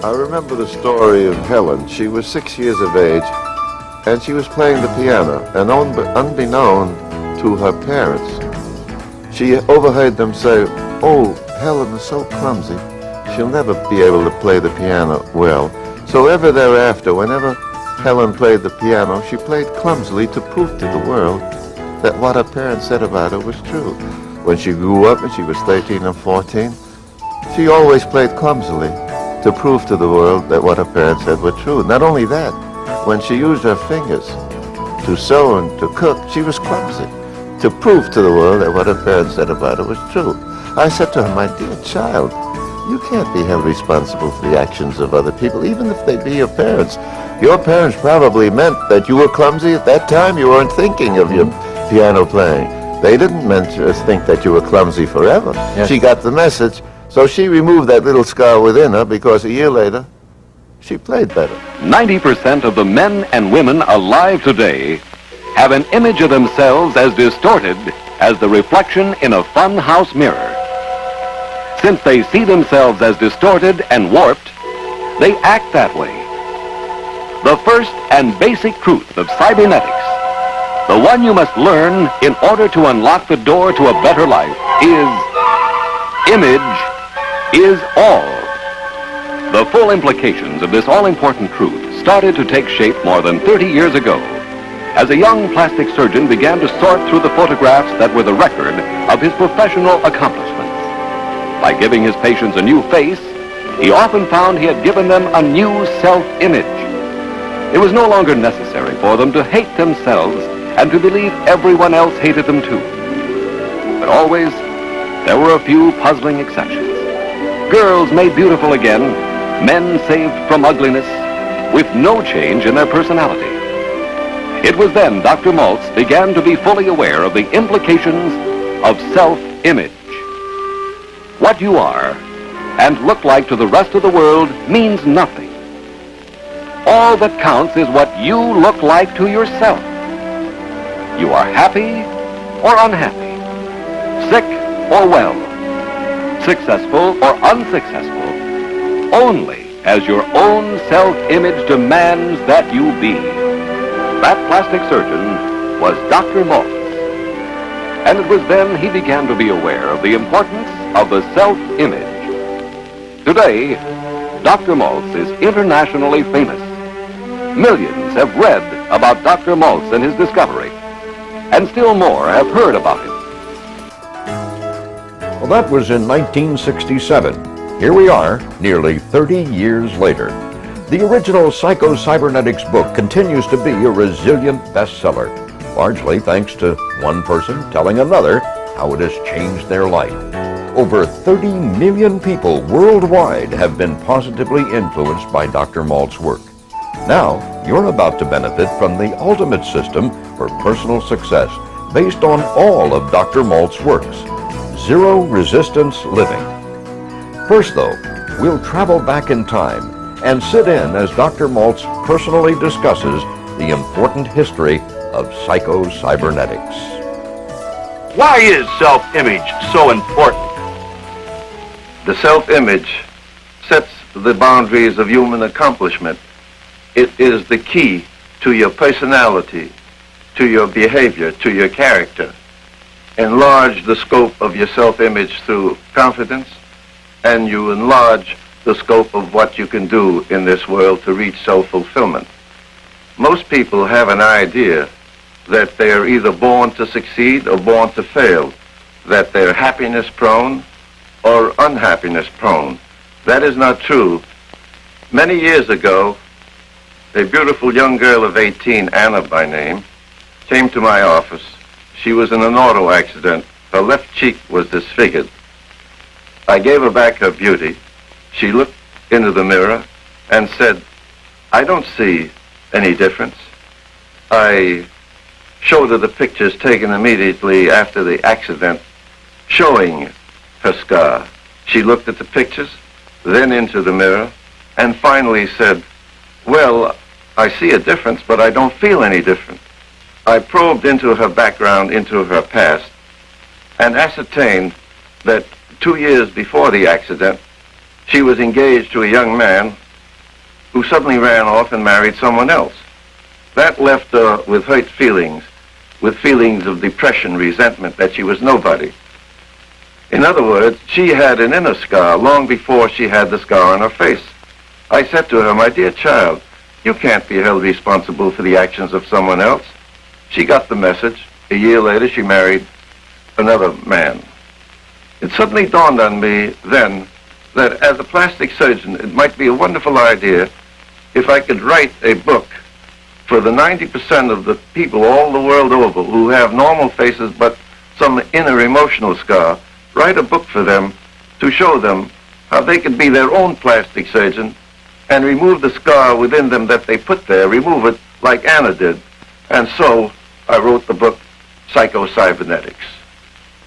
I remember the story of Helen. She was 6 years of age, and she was playing the piano, and unbeknown to her parents, she overheard them say, "Oh, Helen is so clumsy. She'll never be able to play the piano well." So ever thereafter, whenever Helen played the piano, she played clumsily to prove to the world that what her parents said about her was true. When she grew up and she was 13 and 14, she always played clumsily to prove to the world that what her parents said were true. Not only that, when she used her fingers to sew and to cook, she was clumsy to prove to the world that what her parents said about her was true. I said to her, "My dear child, you can't be held responsible for the actions of other people, even if they be your parents. Your parents probably meant that you were clumsy at that time. You weren't thinking of your piano playing. They didn't meant to think that you were clumsy forever." Yes. She got the message, so she removed that little scar within her, because a year later, she played better. 90% of the men and women alive today have an image of themselves as distorted as the reflection in a fun house mirror. Since they see themselves as distorted and warped, they act that way. The first and basic truth of cybernetics, the one you must learn in order to unlock the door to a better life, is image is all. The full implications of this all-important truth started to take shape more than 30 years ago, as a young plastic surgeon began to sort through the photographs that were the record of his professional accomplishments. By giving his patients a new face, he often found he had given them a new self-image. It was no longer necessary for them to hate themselves and to believe everyone else hated them too. But always, there were a few puzzling exceptions. Girls made beautiful again, men saved from ugliness, with no change in their personality. It was then Dr. Maltz began to be fully aware of the implications of self-image. What you are and look like to the rest of the world means nothing. All that counts is what you look like to yourself. You are happy or unhappy, sick or well, successful or unsuccessful, only as your own self-image demands that you be. That plastic surgeon was Dr. Maltz. And it was then he began to be aware of the importance of the self-image. Today, Dr. Maltz is internationally famous. Millions have read about Dr. Maltz and his discovery, and still more have heard about him. Well, that was in 1967. Here we are, nearly 30 years later. The original Psycho-Cybernetics book continues to be a resilient bestseller, largely thanks to one person telling another how it has changed their life. Over 30 million people worldwide have been positively influenced by Dr. Maltz's work. Now, you're about to benefit from the ultimate system for personal success based on all of Dr. Maltz's works, Zero Resistance Living. First, though, we'll travel back in time and sit in as Dr. Maltz personally discusses the important history of psycho-cybernetics. Why is self-image so important? The self-image sets the boundaries of human accomplishment. It is the key to your personality, to your behavior, to your character. Enlarge the scope of your self-image through confidence, and you enlarge the scope of what you can do in this world to reach self-fulfillment. Most people have an idea that they are either born to succeed or born to fail, that they're happiness prone or unhappiness prone. That is not true. Many years ago, a beautiful young girl of 18, Anna by name, came to my office. She was in an auto accident. Her left cheek was disfigured. I gave her back her beauty. She looked into the mirror and said, "I don't see any difference." I showed her the pictures taken immediately after the accident, showing her scar. She looked at the pictures, then into the mirror, and finally said, "Well, I see a difference, but I don't feel any different." I probed into her background, into her past, and ascertained that 2 years before the accident, she was engaged to a young man who suddenly ran off and married someone else. That left her with hurt feelings, with feelings of depression, resentment, that she was nobody. In other words, she had an inner scar long before she had the scar on her face. I said to her, "My dear child, you can't be held responsible for the actions of someone else." She got the message. A year later, she married another man. It suddenly dawned on me then that as a plastic surgeon, it might be a wonderful idea if I could write a book for the 90% of the people all the world over who have normal faces but some inner emotional scar, write a book for them to show them how they could be their own plastic surgeon and remove the scar within them that they put there, remove it like Anna did. And so I wrote the book Psycho-Cybernetics.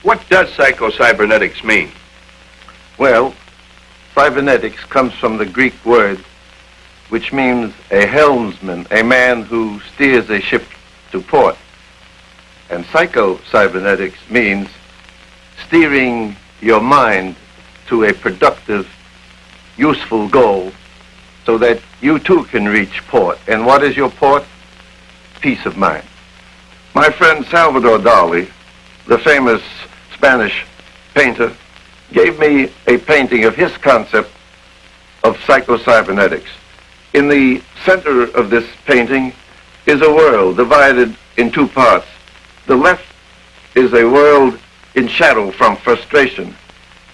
What does psycho-cybernetics mean? Well, cybernetics comes from the Greek word which means a helmsman, a man who steers a ship to port. And psycho-cybernetics means steering your mind to a productive, useful goal so that you too can reach port. And what is your port? Peace of mind. My friend Salvador Dali, the famous Spanish painter, gave me a painting of his concept of psycho-cybernetics. In the center of this painting is a world divided in two parts. The left is a world in shadow from frustration.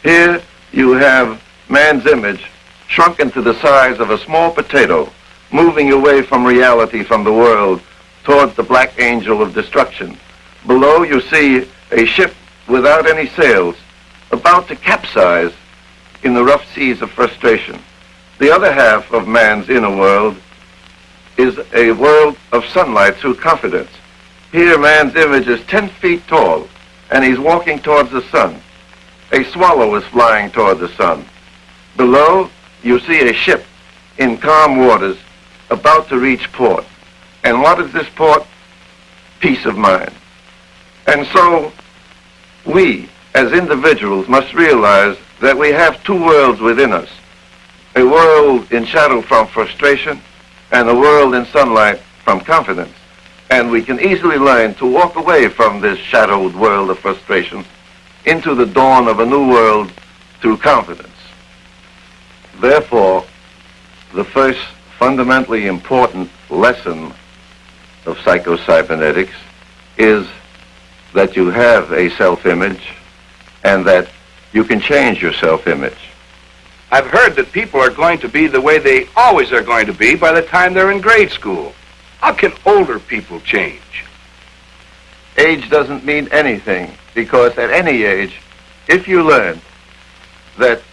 Here you have man's image shrunken to the size of a small potato, moving away from reality, from the world, towards the black angel of destruction. Below you see a ship without any sails, about to capsize in the rough seas of frustration. The other half of man's inner world is a world of sunlight through confidence. Here man's image is 10 feet tall, and he's walking towards the sun. A swallow is flying toward the sun. Below, you see a ship in calm waters about to reach port. And what is this port? Peace of mind. And so we, as individuals, must realize that we have two worlds within us. A world in shadow from frustration and a world in sunlight from confidence. And we can easily learn to walk away from this shadowed world of frustration into the dawn of a new world through confidence. Therefore, the first fundamentally important lesson of psycho-cybernetics is that you have a self-image and that you can change your self-image. I've heard that people are going to be the way they always are going to be by the time they're in grade school. How can older people change? Age doesn't mean anything, because at any age, if you learn that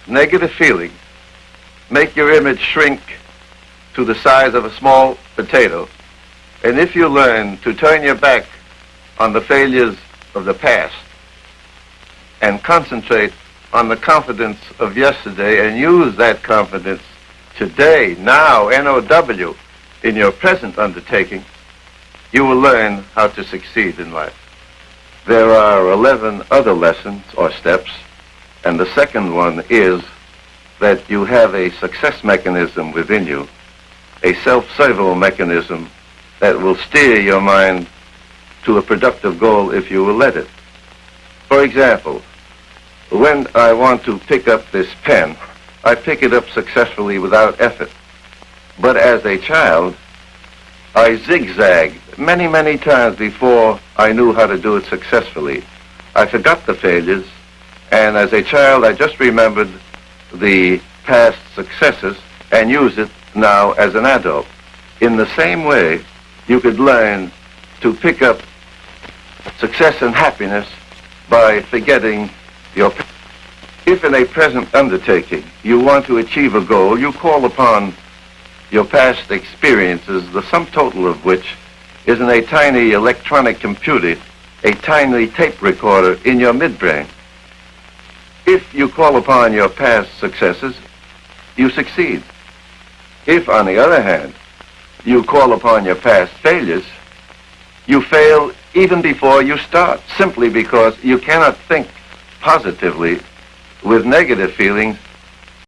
negative feelings make your image shrink to the size of a small potato, and if you learn to turn your back on the failures of the past and concentrate on the confidence of yesterday and use that confidence today, now, N-O-W, in your present undertaking, you will learn how to succeed in life. There are 11 other lessons or steps, and the second one is that you have a success mechanism within you, a self-servo mechanism that will steer your mind to a productive goal if you will let it. For example, when I want to pick up this pen, I pick it up successfully without effort. But as a child, I zigzagged many, many times before I knew how to do it successfully. I forgot the failures, and as a child, I just remembered the past successes and use it now as an adult. In the same way, you could learn to pick up success and happiness by forgetting your past. If in a present undertaking you want to achieve a goal, you call upon your past experiences, the sum total of which is in a tiny electronic computer, a tiny tape recorder in your midbrain. If you call upon your past successes, you succeed. If, on the other hand, you call upon your past failures, you fail even before you start, simply because you cannot think positively with negative feelings